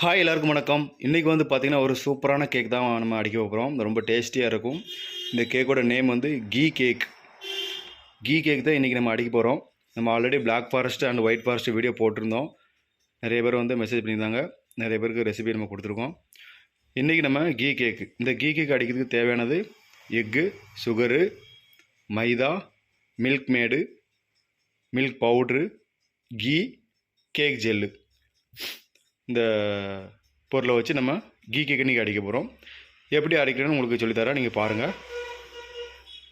Hi எல்லாருக்கும் வணக்கம். இன்றைக்கி வந்து பார்த்திங்கன்னா ஒரு சூப்பரான கேக் தான் நம்ம அடிக்க போகிறோம். ரொம்ப டேஸ்டியாக இருக்கும். இந்த கேக்கோட நேம் வந்து கீ கேக். கீ கேக் தான் இன்றைக்கி நம்ம அடிக்க போகிறோம். நம்ம already black forest and white forest video போட்டிருந்தோம். நிறைய பேர் வந்து மெசேஜ் பண்ணியிருந்தாங்க. நிறைய பேருக்கு ரெசிபி நம்ம கொடுத்துருக்கோம். இன்றைக்கி நம்ம கீ கேக், இந்த கீ கேக் அடிக்கிறதுக்கு தேவையானது egg, sugar, maida, Milkmaid, milk powder, ghee, cake gel. இந்த பொருளை வச்சு நம்ம கீ கேக் இன்றைக்கி அடிக்க போகிறோம். எப்படி அடிக்கிறேன்னு உங்களுக்கு சொல்லித்தரேன், நீங்கள் பாருங்கள்.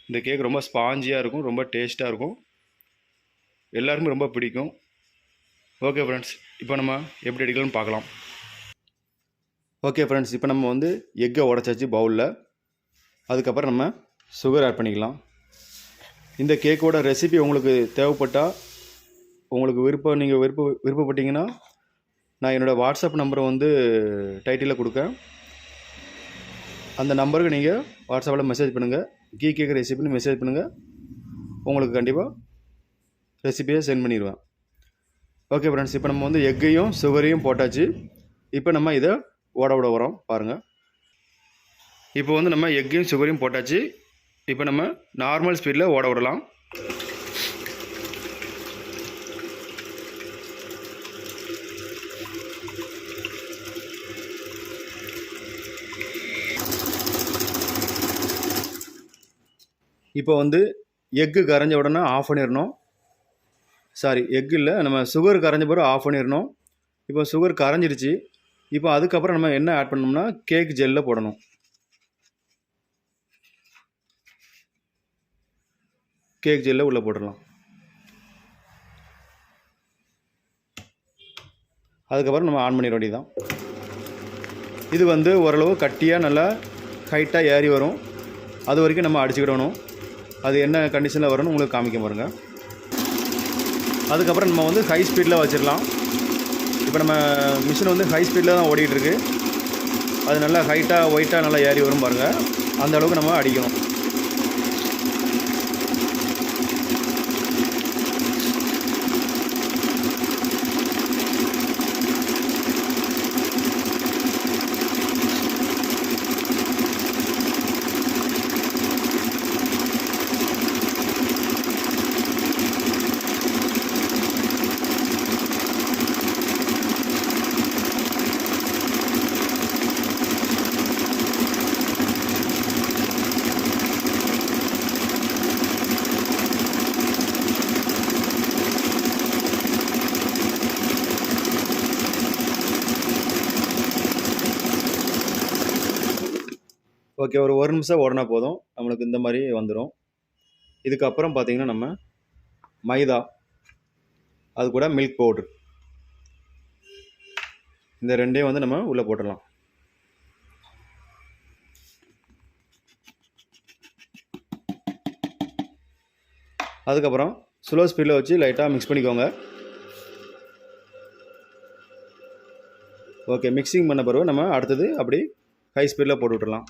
இந்த கேக் ரொம்ப ஸ்பாஞ்சியாக இருக்கும், ரொம்ப டேஸ்ட்டாக இருக்கும், எல்லாருமே ரொம்ப பிடிக்கும். ஓகே ஃப்ரெண்ட்ஸ், இப்போ நம்ம எப்படி அடிக்கலாம்னு பார்க்கலாம். ஓகே ஃப்ரெண்ட்ஸ், இப்போ நம்ம வந்து எக்கை உடச்சாச்சு பவுலில். அதுக்கப்புறம் நம்ம சுகர் ஆட் பண்ணிக்கலாம். இந்த கேக்கோட ரெசிபி உங்களுக்கு தேவைப்பட்டால், உங்களுக்கு நீங்கள் விருப்பப்பட்டீங்கன்னா நான் என்னோடய வாட்ஸ்அப் நம்பரை வந்து டைட்டிலில் கொடுக்கேன். அந்த நம்பருக்கு நீங்கள் வாட்ஸ்அப்பில் மெசேஜ் பண்ணுங்கள். கீ கேக் ரெசிபின்னு மெசேஜ் பண்ணுங்கள். உங்களுக்கு கண்டிப்பாக ரெசிபியை சென்ட் பண்ணிடுவேன். ஓகே ஃப்ரெண்ட்ஸ், இப்போ நம்ம வந்து எக்கையும் சுகரையும் போட்டாச்சு. இப்போ நம்ம இதை ஓட விட வரோம் பாருங்கள். இப்போ வந்து நம்ம எக்கையும் சுகரையும் போட்டாச்சு. இப்போ நம்ம நார்மல் ஸ்பீடில் ஓட விடலாம். இப்போ வந்து எக்கு கரைஞ்ச உடனே ஆஃப் பண்ணிடணும். எக்கு இல்லை, நம்ம சுகர் கரைஞ்ச பிறகு ஆஃப் பண்ணிடணும். இப்போ சுகர் கரைஞ்சிருச்சு. இப்போ அதுக்கப்புறம் நம்ம என்ன ஆட் பண்ணோம்னா கேக் ஜெல்லை போடணும். கேக் ஜெல்லை உள்ளே போட்டுடலாம். அதுக்கப்புறம் நம்ம ஆன் பண்ணிட வேண்டியதுதான். இது வந்து ஓரளவு கட்டியாக நல்லா ஹைட்டாக ஏறி வரும். அது வரைக்கும் நம்ம அடிச்சுக்கிடணும். அது என்ன கண்டிஷனில் வரும்னு உங்களுக்கு காமிக்க பாருங்கள். அதுக்கப்புறம் நம்ம வந்து ஹை ஸ்பீடில் வச்சிடலாம். இப்போ நம்ம மிஷின் வந்து ஹை ஸ்பீடில் தான் ஓடிட்டுருக்கு. அது நல்லா ஹைட்டாக ஒயிட்டாக நல்லா ஏறி வரும் பாருங்கள். அந்த அளவுக்கு நம்ம அடிக்கணும். ஓகே, ஒரு நிமிஷம் ஓடினா போதும், நம்மளுக்கு இந்த மாதிரி வந்துடும். இதுக்கப்புறம் பார்த்திங்கன்னா நம்ம மைதா, அது கூட மில்க் பவுட்ரு, இந்த ரெண்டையும் வந்து நம்ம உள்ளே போட்டுடலாம். அதுக்கப்புறம் ஸ்லோ ஸ்பீடில் வச்சு லைட்டாக மிக்ஸ் பண்ணிக்கோங்க. ஓகே, மிக்சிங் பண்ண பிறகு நம்ம அடுத்தது அப்படி ஹை ஸ்பீடில் போட்டு விட்டுடலாம்.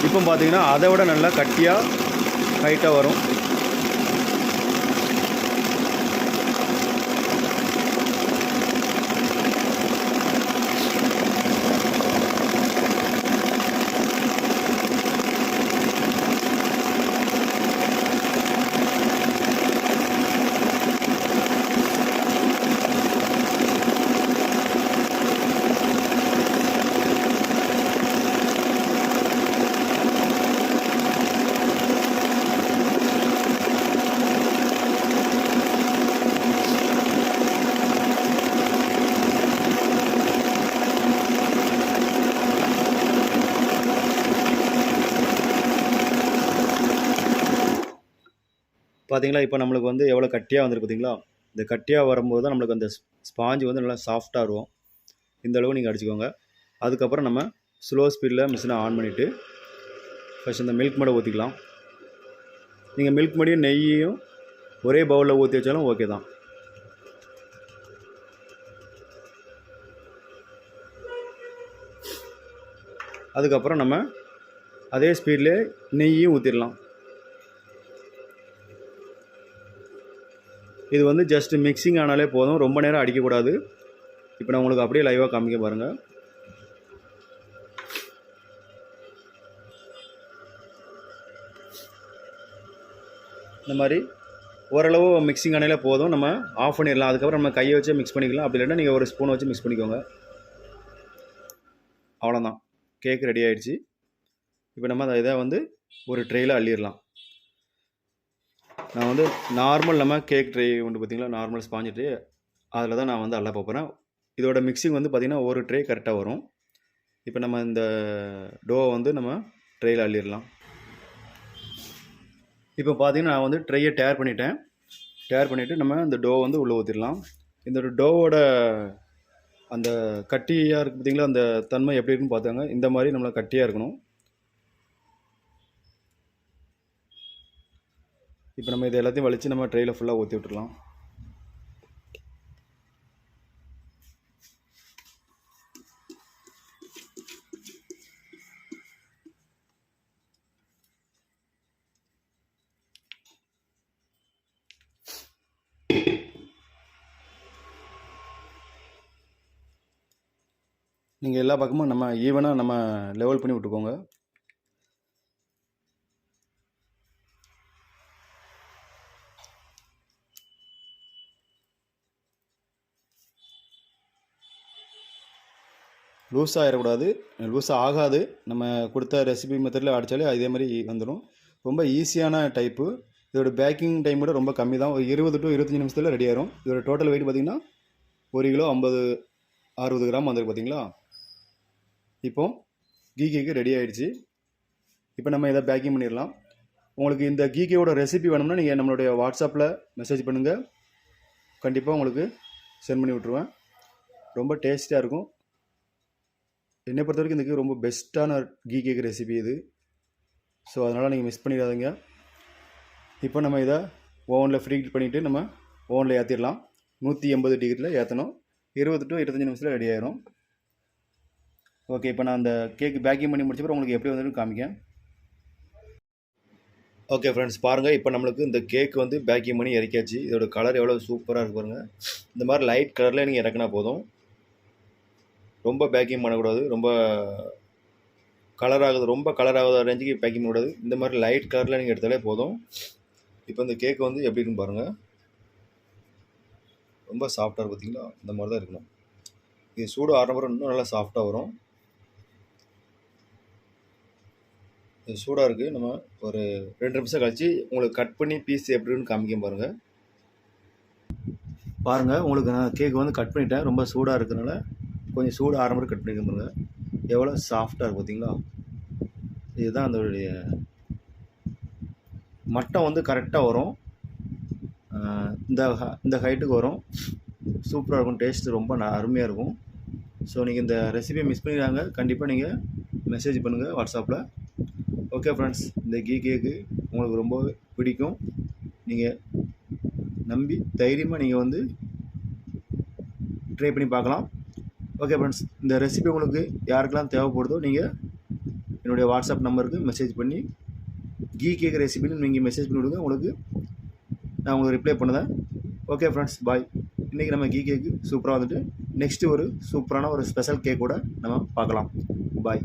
இப்போ பார்த்தீங்கன்னா அதை விட நல்லா கட்டியாக ஹைட்டாக வரும். பார்த்தீங்களா, இப்போ நம்மளுக்கு வந்து எவ்வளோ கட்டியாக வந்துருக்கு பார்த்தீங்களா. இந்த கட்டியாக வரும்போது தான் நம்மளுக்கு அந்த ஸ்பாஞ்சு வந்து நல்லா சாஃப்டாக இருக்கும். இந்த அளவு நீங்கள் அடிச்சுக்கோங்க. அதுக்கப்புறம் நம்ம ஸ்லோ ஸ்பீடில் மிஷினை ஆன் பண்ணிவிட்டு ஃபஸ்ட் இந்த மில்க் மேடை ஊற்றிக்கலாம். நீங்கள் மில்க் மேடையும் நெய்யையும் ஒரே பவுலில் ஊற்றி வச்சாலும் ஓகே தான். அதுக்கப்புறம் நம்ம அதே ஸ்பீட்லேயே நெய்யும் ஊற்றிடலாம். இது வந்து ஜஸ்ட் மிக்சிங் ஆனாலே போதும், ரொம்ப நேரம் அடிக்கக்கூடாது. இப்போ நான் உங்களுக்கு அப்படியே லைவாக காமிக்க பாருங்கள். இந்த மாதிரி ஓரளவு மிக்சிங் ஆனாலே போதும், நம்ம ஆஃப் பண்ணிடலாம். அதுக்கப்புறம் நம்ம கையை வச்சு மிக்ஸ் பண்ணிக்கலாம். அப்படி இல்லைன்னா நீங்கள் ஒரு ஸ்பூன் வச்சு மிக்ஸ் பண்ணிக்கோங்க. அவ்வளோதான், கேக் ரெடி ஆகிடுச்சு. இப்போ நம்ம அதை இதை வந்து ஒரு ட்ரேயில் அள்ளிடலாம். நான் வந்து நார்மல் நம்ம கேக் ட்ரே உண்டு பார்த்தீங்களா, நார்மல் ஸ்பாஞ்சு ட்ரே, அதில் தான் நான் வந்து அள்ள போகிறேன். இதோட மிக்சிங் வந்து பார்த்திங்கன்னா ஒரு ட்ரே கரெக்டாக வரும். இப்போ நம்ம இந்த டோவை வந்து நம்ம ட்ரேயில் அள்ளிடலாம். இப்போ பார்த்தீங்கன்னா நான் வந்து ட்ரையை டேர் பண்ணிவிட்டு நம்ம இந்த டோ வந்து உள்ளே ஊற்றிடலாம். இந்த டோவோட அந்த கட்டியாக இருக்குது பார்த்தீங்களா, அந்த தன்மை எப்படி இருக்குன்னு பார்த்தாங்க. இந்த மாதிரி நம்மளை கட்டியாக இருக்கணும். இப்போ நம்ம இது எல்லாத்தையும் வலித்து நம்ம ட்ரையில் ஃபுல்லாக ஊற்றி விட்டுடலாம். நீங்கள் எல்லா பக்கமும் நம்ம ஈவனாக நம்ம லெவல் பண்ணி விட்டுக்கோங்க. லூஸாக ஆகிடக்கூடாது, லூஸாக ஆகாது. நம்ம கொடுத்த ரெசிபி மெத்தடில் அடித்தாலே அதே மாதிரி வந்துடும். ரொம்ப ஈஸியான டைப்பு. இதோட பேக்கிங் டைம் கூட ரொம்ப கம்மி தான். ஒரு 20 to 25 நிமிஷத்தில் ரெடி ஆயிரும். இதோட டோட்டல் வெயிட் பார்த்திங்கன்னா 1 கிலோ 50-60 கிராம் வந்துருக்கு பார்த்தீங்களா. இப்போ கீ கேக்கு ரெடி ஆகிடுச்சு. இப்போ நம்ம இதை பேக்கிங் பண்ணிடலாம். உங்களுக்கு இந்த கீ கேக்கோட ரெசிபி வேணும்னா நீங்கள் நம்மளுடைய வாட்ஸ்அப்பில் மெசேஜ் பண்ணுங்கள், கண்டிப்பாக உங்களுக்கு சென்ட் பண்ணி விட்ருவேன். ரொம்ப டேஸ்ட்டாக இருக்கும். என்னை பொறுத்த வரைக்கும் இந்த ரொம்ப பெஸ்ட்டான கீ கேக் ரெசிபி இது. ஸோ அதனால் நீங்கள் மிஸ் பண்ணிடாதீங்க. இப்போ நம்ம இதை ஓவனில் ஃப்ரீ ஹீட் பண்ணிவிட்டு நம்ம ஓவனில் ஏற்றிடலாம். 180 டிகிரியில் ஏற்றணும். 20 to 25 நிமிஷத்தில் ரெடி ஆயிரும். ஓகே, இப்போ நான் அந்த கேக் பேக்கிங் பண்ணி முடிச்சப்பறம் உங்களுக்கு எப்படி வந்துன்னு காமிக்கேன். ஓகே ஃப்ரெண்ட்ஸ், பாருங்கள். இப்போ நம்மளுக்கு இந்த கேக் வந்து பேக்கிங் பண்ணி இறக்கியாச்சு. இதோட கலர் எவ்வளோ சூப்பராக இருக்கு பாருங்கள். இந்த மாதிரி லைட் கலரில் நீங்கள் இறக்குனா போதும். ரொம்ப பேக்கிங் பண்ணக்கூடாது, ரொம்ப கலராகுது ரேஞ்சுக்கு பேக்கிங் பண்ணக்கூடாது. இந்த மாதிரி லைட் கலரில் நீங்கள் எடுத்தாலே போதும். இப்போ இந்த கேக் வந்து எப்படி இருக்குன்னு பாருங்கள். ரொம்ப சாஃப்டாக இருக்கும் பார்த்தீங்களா, இந்த மாதிரி தான் இருக்கணும். இது சூடு ஆறுன இன்னும் நல்லா சாஃப்டாக வரும். இது சூடாக இருக்குது. நம்ம ஒரு 2 நிமிஷம் கழிச்சு உங்களுக்கு கட் பண்ணி பீஸ் எப்படின்னு காமிக்க பாருங்கள். உங்களுக்கு நான் கேக் வந்து கட் பண்ணிட்டேன். ரொம்ப சூடாக இருக்கிறதுனால கொஞ்சம் சூடு ஆறுன மாதிரி கட் பண்ணிக்க பாருங்கள். எவ்வளோ சாஃப்டாக இருக்குது பார்த்தீங்களா. இதுதான் அதோடைய மட்டம் வந்து கரெக்டாக வரும். இந்த ஹைட்டுக்கு வரும். சூப்பராக இருக்கும். டேஸ்ட்டு ரொம்ப அருமையாக இருக்கும். ஸோ நீங்கள் இந்த ரெசிபியை மிஸ் பண்ணிடுறாங்க, கண்டிப்பாக நீங்கள் மெசேஜ் பண்ணுங்கள் வாட்ஸ்அப்பில். ஓகே ஃப்ரெண்ட்ஸ், இந்த கீ கேக்கு உங்களுக்கு ரொம்ப பிடிக்கும். நீங்கள் நம்பி தைரியமாக நீங்கள் வந்து ட்ரை பண்ணி பார்க்கலாம். ஓகே ஃப்ரெண்ட்ஸ், இந்த ரெசிபி உங்களுக்கு யாருக்கெல்லாம் தேவைப்படுதோ நீங்கள் என்னுடைய வாட்ஸ்அப் நம்பருக்கு மெசேஜ் பண்ணி கீ கேக் ரெசிபின்னு நீங்கள் மெசேஜ் பண்ணி விடுங்க. நான் உங்களுக்கு ரிப்ளை பண்ணுவேன். ஓகே ஃப்ரெண்ட்ஸ், பாய். இன்றைக்கி நம்ம கீ கேக்கு சூப்பராக வந்துட்டு நெக்ஸ்ட்டு ஒரு சூப்பரான ஒரு ஸ்பெஷல் கேக் கூட நம்ம பார்க்கலாம். பாய்.